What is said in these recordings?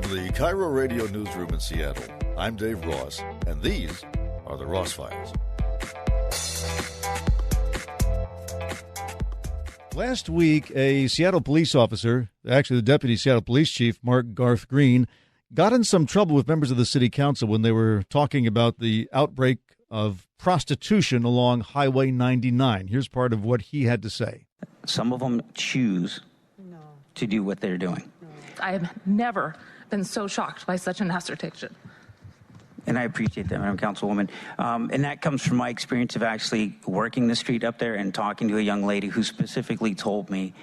From the KIRO Radio newsroom in Seattle, I'm Dave Ross, and these are the Ross Files. Last week, a Seattle police officer, actually the deputy Seattle police chief, Marc Garth Green, got in some trouble with members of the city council when they were talking about the outbreak of prostitution along Highway 99. Here's part of what he had to say. Some of them choose to do what they're doing. I have never been so shocked by such an assertion. And I appreciate that, Madam Councilwoman. And that comes from my experience of actually working the street up there and talking to a young lady who specifically told me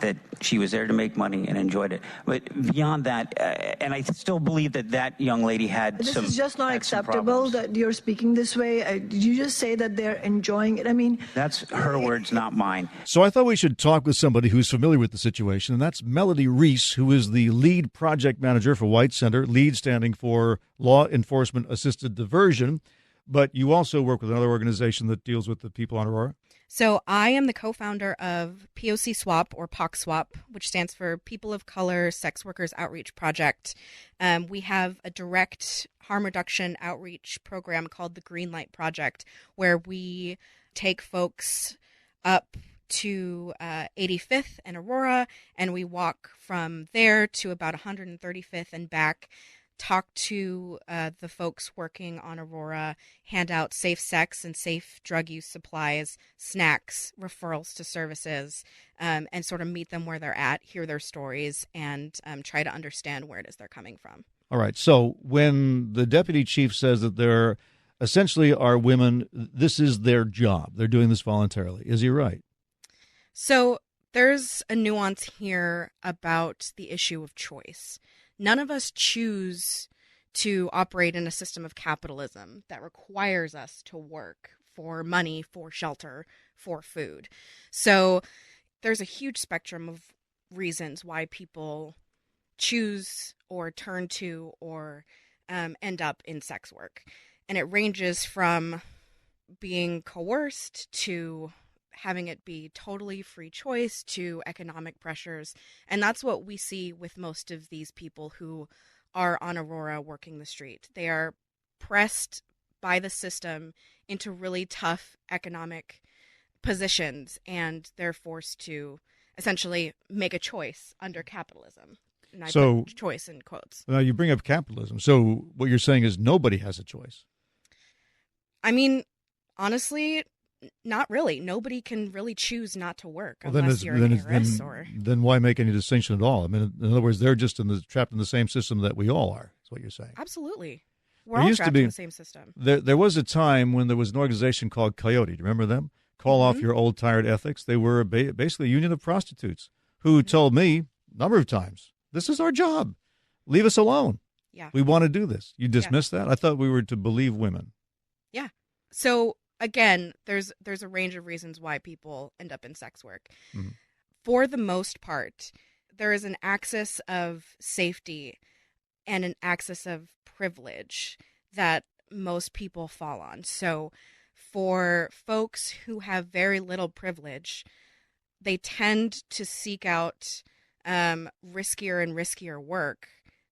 that she was there to make money and enjoyed it. But beyond that, and I still believe that that young lady had this some. This is just not acceptable that you're speaking this way. Did you just say that they're enjoying it? I mean, that's her words, not mine. So I thought we should talk with somebody who's familiar with the situation, and that's Melodie Reece, who is the lead project manager for White Center, LEAD standing for Law Enforcement Assisted Diversion. But you also work with another organization that deals with the people on Aurora. So I am the co-founder of POC SWOP, or POC SWOP, which stands for People of Color Sex Workers Outreach Project. We have a direct harm reduction outreach program called the Green Light Project, where we take folks up to 85th and Aurora, and we walk from there to about 135th and back, talk to the folks working on Aurora, hand out safe sex and safe drug use supplies, snacks, referrals to services, and sort of meet them where they're at, hear their stories, and try to understand where it is they're coming from. All right. So when the deputy chief says that there essentially are women, this is their job. They're doing this voluntarily. Is he right? So there's a nuance here about the issue of choice. None of us choose to operate in a system of capitalism that requires us to work for money, for shelter, for food. So there's a huge spectrum of reasons why people choose or turn to or end up in sex work. And it ranges from being coerced to having it be totally free choice to economic pressures. And that's what we see with most of these people who are on Aurora working the street. They are pressed by the system into really tough economic positions, and they're forced to essentially make a choice under capitalism. And I put choice in quotes. Now you bring up capitalism. So what you're saying is nobody has a choice. I mean, honestly, not really. Nobody can really choose not to work unless you're an heiress. Then why make any distinction at all? I mean, in other words, they're just trapped in the same system that we all are, is what you're saying. Absolutely. We're all trapped in the same system. There was a time when there was an organization called Coyote. Do you remember them? Call off your old tired ethics. They were basically a union of prostitutes who told me a number of times, this is our job. Leave us alone. Yeah. We want to do this. You dismiss that? I thought we were to believe women. Yeah. So again, there's a range of reasons why people end up in sex work. Mm-hmm. For the most part, there is an axis of safety and an axis of privilege that most people fall on. So for folks who have very little privilege, they tend to seek out riskier and riskier work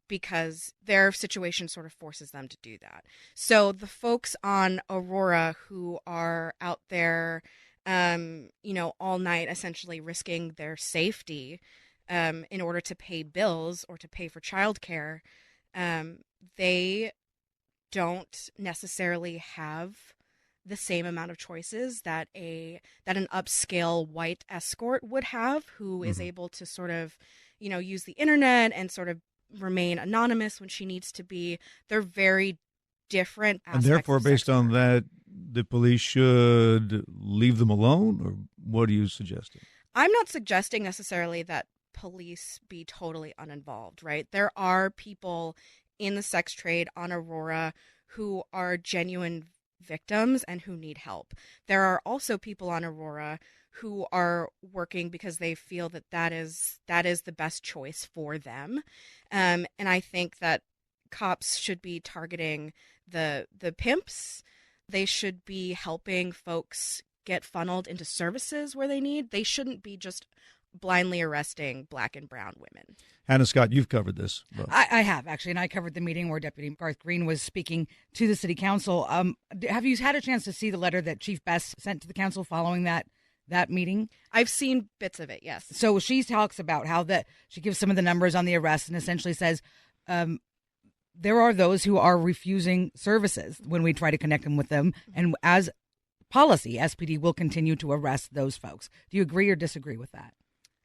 because their situation sort of forces them to do that. So the folks on Aurora who are out there, all night essentially risking their safety in order to pay bills or to pay for childcare, they don't necessarily have the same amount of choices that an upscale white escort would have, who is able to sort of, use the internet and sort of remain anonymous when she needs to be. They're very different aspects. And therefore, based on that, the police should leave them alone, or what are you suggesting? I'm not suggesting necessarily that police be totally uninvolved, right? There are people in the sex trade on Aurora who are genuine victims and who need help. There are also people on Aurora who are working because they feel that is the best choice for them. And I think that cops should be targeting the pimps. They should be helping folks get funneled into services where they need. They shouldn't be just blindly arresting Black and brown women. Hanna Scott, you've covered this. I have, actually, and I covered the meeting where Deputy Garth Green was speaking to the city council. Have you had a chance to see the letter that Chief Best sent to the council following that meeting? I've seen bits of it, yes. So she talks about how she gives some of the numbers on the arrests and essentially says there are those who are refusing services when we try to connect them with them. And as policy, SPD will continue to arrest those folks. Do you agree or disagree with that?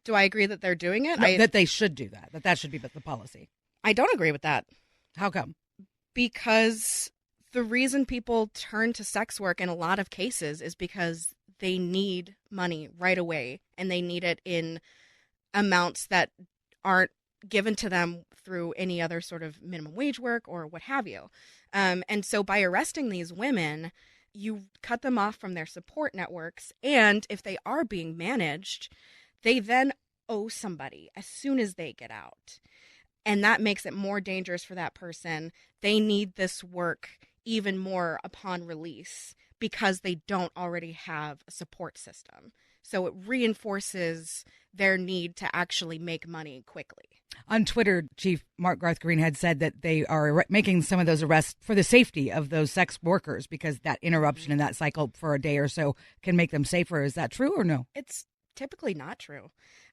Do I agree that they're doing it? No, that they should do that, that should be the policy. I don't agree with that. How come? Because the reason people turn to sex work in a lot of cases is because they need money right away, and they need it in amounts that aren't given to them through any other sort of minimum wage work or what have you. And so by arresting these women, you cut them off from their support networks. And if they are being managed, they then owe somebody as soon as they get out. And that makes it more dangerous for that person. They need this work even more upon release because they don't already have a support system. So it reinforces their need to actually make money quickly. On Twitter, Chief Marc Garth Green had said that they are making some of those arrests for the safety of those sex workers because that interruption in that cycle for a day or so can make them safer. Is that true or no? It's typically not true.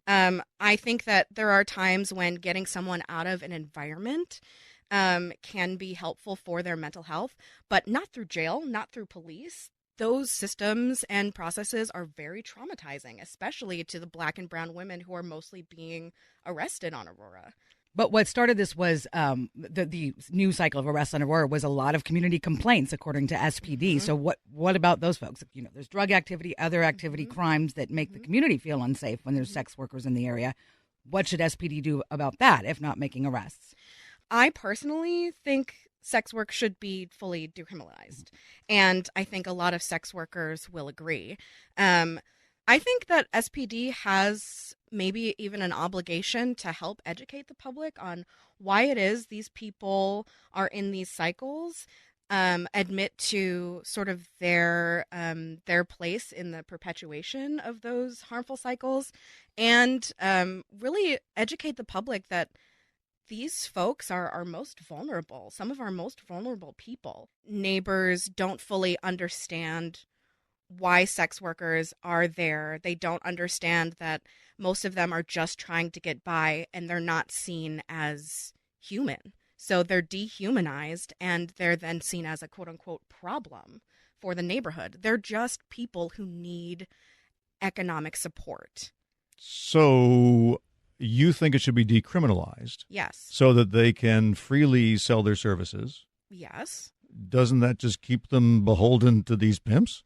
I think that there are times when getting someone out of an environment can be helpful for their mental health, but not through jail, not through police. Those systems and processes are very traumatizing, especially to the Black and brown women who are mostly being arrested on Aurora. But what started this was the new cycle of arrests on Aurora was a lot of community complaints, according to SPD. Mm-hmm. So what about those folks? You know, there's drug activity, other activity, crimes that make the community feel unsafe when there's sex workers in the area. What should SPD do about that, if not making arrests? I personally think sex work should be fully decriminalized. And I think a lot of sex workers will agree. I think that SPD has maybe even an obligation to help educate the public on why it is these people are in these cycles, admit to sort of their place in the perpetuation of those harmful cycles, and really educate the public that these folks are our most vulnerable, some of our most vulnerable people. Neighbors don't fully understand why sex workers are there. They don't understand that most of them are just trying to get by, and they're not seen as human. So they're dehumanized, and they're then seen as a quote-unquote problem for the neighborhood. They're just people who need economic support. So you think it should be decriminalized? Yes. So that they can freely sell their services? Yes. Doesn't that just keep them beholden to these pimps?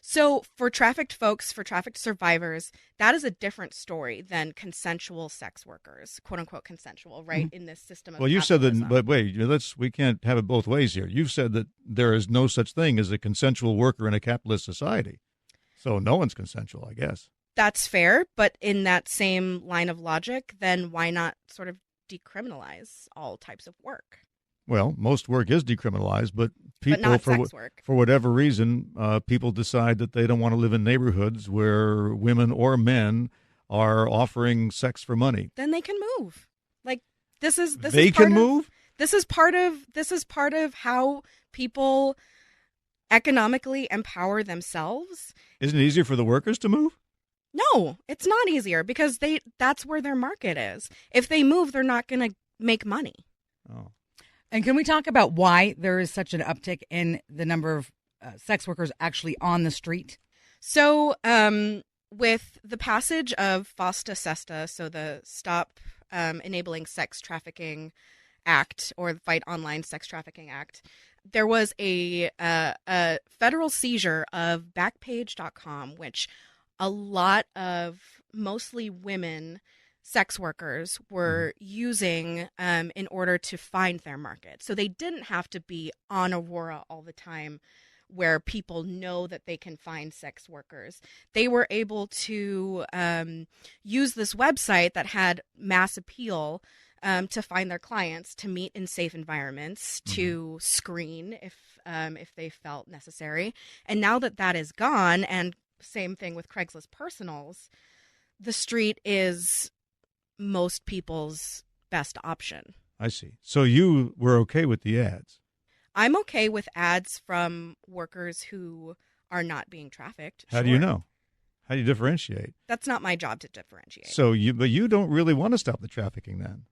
So for trafficked folks, for trafficked survivors, that is a different story than consensual sex workers, quote unquote consensual, right? Mm-hmm. In this system of you said that, but wait, we can't have it both ways here. You've said that there is no such thing as a consensual worker in a capitalist society. So no one's consensual, I guess. That's fair, but in that same line of logic, then why not sort of decriminalize all types of work? Well, most work is decriminalized, but people, not sex work. For whatever reason, people decide that they don't want to live in neighborhoods where women or men are offering sex for money. Then they can move. Like this is move. This is part of how people economically empower themselves. Isn't it easier for the workers to move? No, it's not easier because that's where their market is. If they move, they're not going to make money. Oh. And can we talk about why there is such an uptick in the number of sex workers actually on the street? So with the passage of FOSTA SESTA, so the Stop Enabling Sex Trafficking Act, or the Fight Online Sex Trafficking Act, there was a federal seizure of Backpage.com, which a lot of mostly women sex workers were using in order to find their market. So they didn't have to be on Aurora all the time where people know that they can find sex workers. They were able to use this website that had mass appeal to find their clients, to meet in safe environments, to screen if they felt necessary. And now that is gone, and same thing with Craigslist Personals, the street is most people's best option. I see. So you were okay with the ads? I'm okay with ads from workers who are not being trafficked. How do you know? How do you differentiate? That's not my job to differentiate. But you don't really want to stop the trafficking then.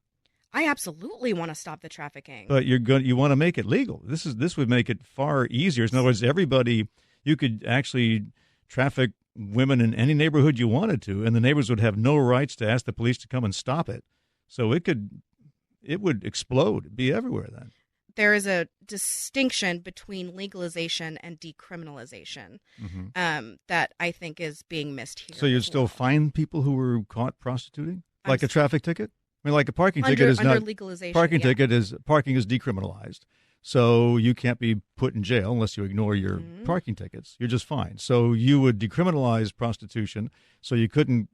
I absolutely want to stop the trafficking. But you want to make it legal. This would make it far easier. In other words, you could actually traffic women in any neighborhood you wanted to, and the neighbors would have no rights to ask the police to come and stop it. So it would explode, be everywhere then. There is a distinction between legalization and decriminalization that I think is being missed here. So you'd still fine people who were caught prostituting? Like a traffic ticket? I mean, like a parking ticket is under not legalization. Parking is decriminalized. So you can't be put in jail unless you ignore your parking tickets. You're just fine. So you would decriminalize prostitution, so you couldn't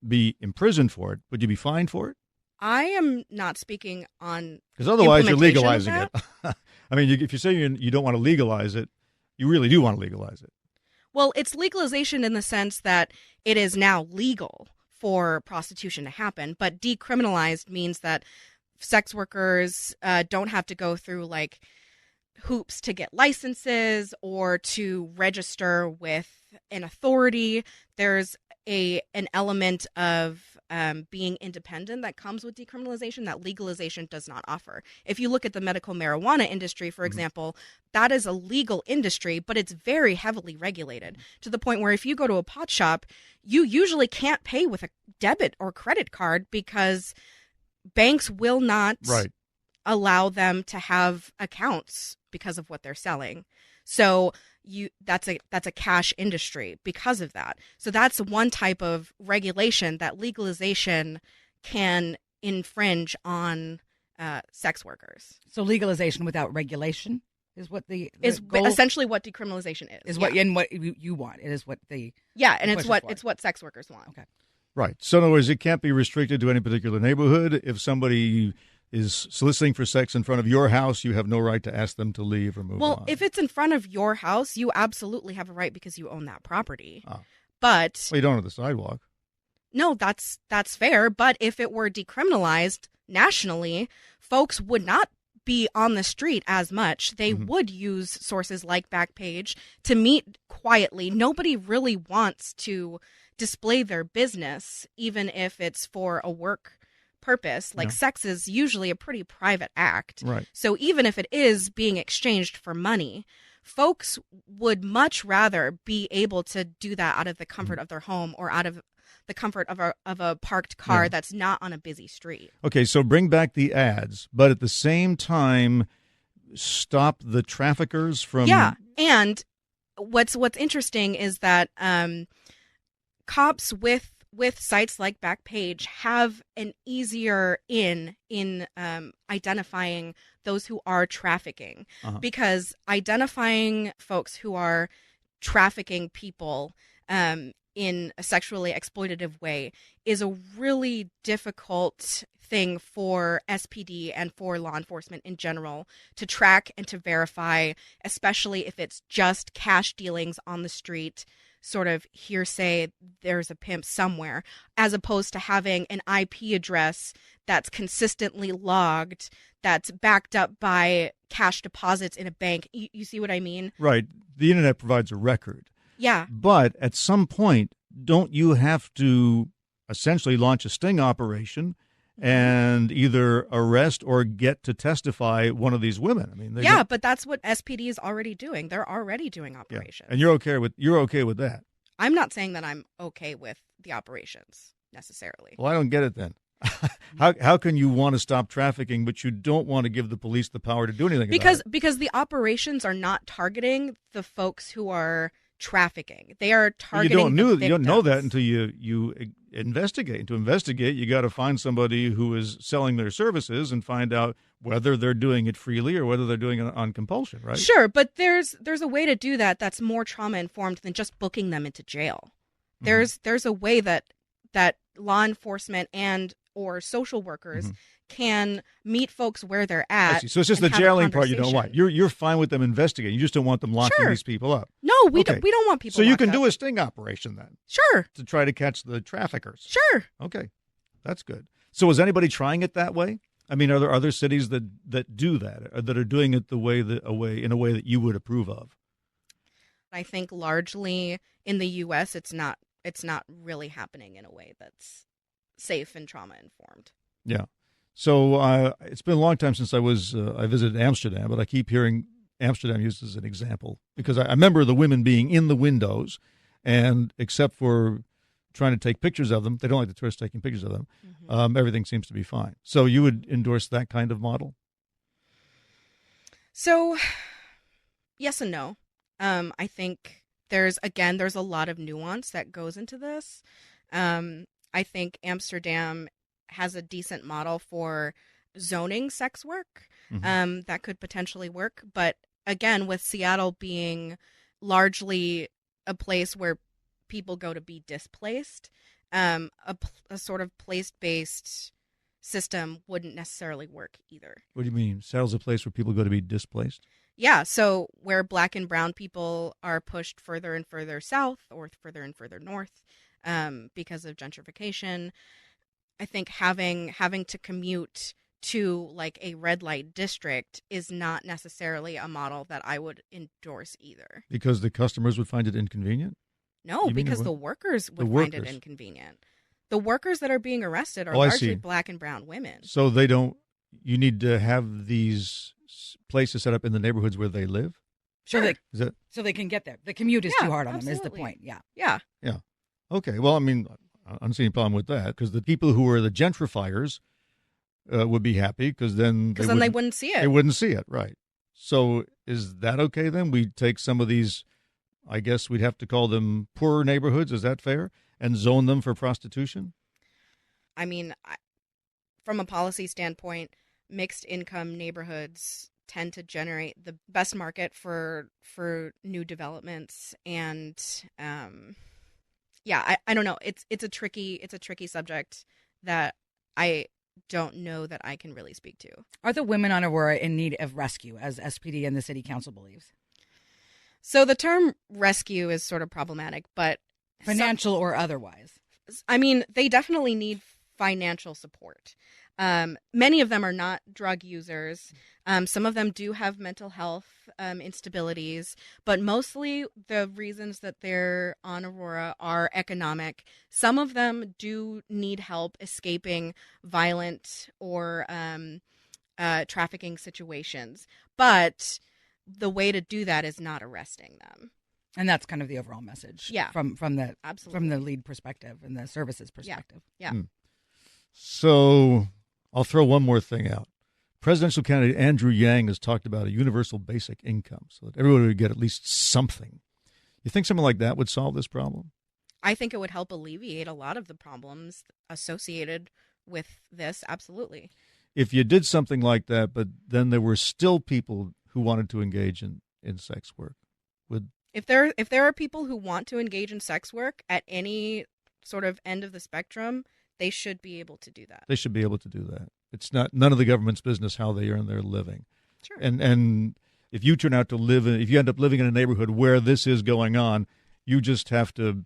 be imprisoned for it. Would you be fined for it? I am not speaking on because otherwise you're legalizing legalizing it. I mean, if you say you don't want to legalize it, you really do want to legalize it. Well, it's legalization in the sense that it is now legal for prostitution to happen, but decriminalized means that sex workers don't have to go through like hoops to get licenses or to register with an authority. There's an element of being independent that comes with decriminalization that legalization does not offer. If you look at the medical marijuana industry, for example, that is a legal industry, but it's very heavily regulated to the point where if you go to a pot shop, you usually can't pay with a debit or credit card because banks will not allow them to have accounts because of what they're selling. So that's a cash industry because of that. So that's one type of regulation that legalization can infringe on sex workers. So legalization without regulation is what the is goal? Essentially what decriminalization is. Is what and what you want. It is what the and it's what sex workers want. Okay. Right. So in other words, it can't be restricted to any particular neighborhood. If somebody is soliciting for sex in front of your house, you have no right to ask them to leave or move on. Well, if it's in front of your house, you absolutely have a right because you own that property. But you don't have the sidewalk. No, that's fair. But if it were decriminalized nationally, folks would not be on the street as much. They would use sources like Backpage to meet quietly. Nobody really wants to display their business, even if it's for a work purpose. Like sex is usually a pretty private act. Right. So even if it is being exchanged for money, folks would much rather be able to do that out of the comfort of their home or out of the comfort of a parked car that's not on a busy street. Okay, so bring back the ads, but at the same time, stop the traffickers from... Yeah, and what's interesting is that cops with sites like Backpage have an easier in identifying those who are trafficking, because identifying folks who are trafficking people in a sexually exploitative way is a really difficult thing for SPD and for law enforcement in general to track and to verify, especially if it's just cash dealings on the street, sort of hearsay, there's a pimp somewhere, as opposed to having an IP address that's consistently logged, that's backed up by cash deposits in a bank. You see what I mean? Right. The internet provides a record. Yeah. But at some point, don't you have to essentially launch a sting operation and either arrest or get to testify one of these women? I mean, but that's what SPD is already doing. They're already doing operations. Yeah. And you're okay with that. I'm not saying that I'm okay with the operations necessarily. Well, I don't get it then. How can you want to stop trafficking, but you don't want to give the police the power to do anything about it? Because the operations are not targeting the folks who are trafficking. They are targeting you don't know that until you investigate. To investigate, you got to find somebody who is selling their services and find out whether they're doing it freely or whether they're doing it on compulsion, right? Sure, but there's a way to do that that's more trauma informed than just booking them into jail. There's a way that law enforcement and or social workers can meet folks where they're I at. see. So it's just the and have a jailing part you don't want. conversation. You're fine with them investigating. You just don't want them locking Sure. these people up. No, we Okay. don't want people. So you locked can up. do a sting operation then Sure, to try to catch the traffickers. sure. Okay, that's good. So is anybody trying it that way? I mean, are there other cities that do that, or that are doing it in a way that you would approve of? I think largely in the U.S., it's not really happening in a way that's safe and trauma informed. Yeah. So it's been a long time since I visited Amsterdam, but I keep hearing Amsterdam used as an example because I remember the women being in the windows, and except for trying to take pictures of them, they don't like the tourists taking pictures of them. Everything seems to be fine. So you would endorse that kind of model? So, yes and no. I think there's a lot of nuance that goes into this. I think Amsterdam has a decent model for zoning sex work that could potentially work. But again, with Seattle being largely a place where people go to be displaced, a sort of place-based system wouldn't necessarily work either. What do you mean? Seattle's a place where people go to be displaced? Yeah, so where Black and brown people are pushed further and further south or further and further north because of gentrification, I think having to commute to like a red light district is not necessarily a model that I would endorse either. Because the customers would find it inconvenient? No, You mean because what? the workers would The find it workers. inconvenient. The workers that are being arrested are Oh, I largely see. Black and brown women. So you need to have these places set up in the neighborhoods where they live? So they Is that? so they can get there. The commute is Yeah, too hard on them. Is the absolutely. point? Yeah. Yeah. Yeah. Okay. Well, I mean, I don't see any problem with that because the people who are the gentrifiers would be happy because then They wouldn't see it. They wouldn't see it, right? So is that okay then? We take some of these, I guess we'd have to call them poorer neighborhoods. Is that fair? And zone them for prostitution? I mean, from a policy standpoint, mixed income neighborhoods tend to generate the best market for new developments, and I don't know. It's a tricky subject that I don't know that I can really speak to. Are the women on Aurora in need of rescue, as SPD and the city council believes? So the term rescue is sort of problematic, but Financial or otherwise? I mean, they definitely need financial support. Many of them are not drug users. Some of them do have mental health instabilities, but mostly the reasons that they're on Aurora are economic. Some of them do need help escaping violent or trafficking situations, but the way to do that is not arresting them. And that's kind of the overall message. Yeah. From the Absolutely. from the lead perspective and the services perspective. Yeah. So I'll throw one more thing out. Presidential candidate Andrew Yang has talked about a universal basic income so that everyone would get at least something. You think something like that would solve this problem? I think it would help alleviate a lot of the problems associated with this. Absolutely. If you did something like that, but then there were still people who wanted to engage in sex work, would If there are people who want to engage in sex work at any sort of end of the spectrum, they should be able to do that. they should be able to do that. It's none of the government's business how they earn their living. Sure. And if you turn out to if you end up living in a neighborhood where this is going on, you just have to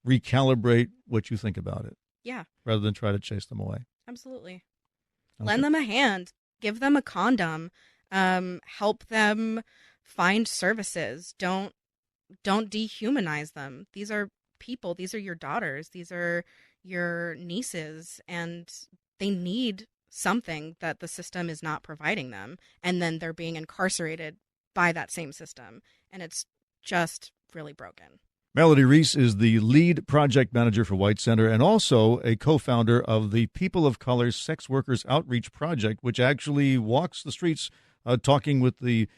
recalibrate what you think about it. Yeah, Rather than try to chase them away. absolutely. Okay. Lend them a hand. Give them a condom. Help them find services. Don't dehumanize them. These are people. These are your daughters. These are your nieces, and they need something that the system is not providing them, and then they're being incarcerated by that same system, and it's just really broken. Melodie Reece is the lead project manager for White Center and also a co-founder of the People of Color's Sex Workers Outreach Project, which actually walks the streets talking with the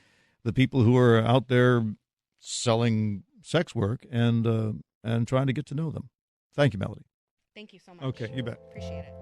people who are out there selling sex work and trying to get to know them. Thank you, Melodie. Thank you so much. Okay, you bet. Appreciate it.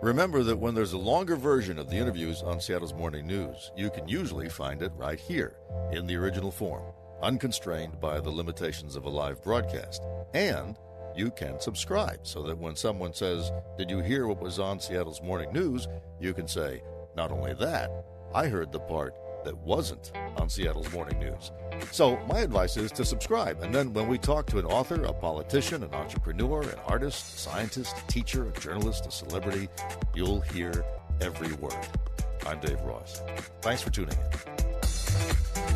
Remember that when there's a longer version of the interviews on Seattle's Morning News, you can usually find it right here in the original form, unconstrained by the limitations of a live broadcast. And you can subscribe so that when someone says, "Did you hear what was on Seattle's Morning News?" you can say, "Not only that, I heard the part that wasn't on Seattle's Morning News." So my advice is to subscribe. And then when we talk to an author, a politician, an entrepreneur, an artist, a scientist, a teacher, a journalist, a celebrity, you'll hear every word. I'm Dave Ross. Thanks for tuning in.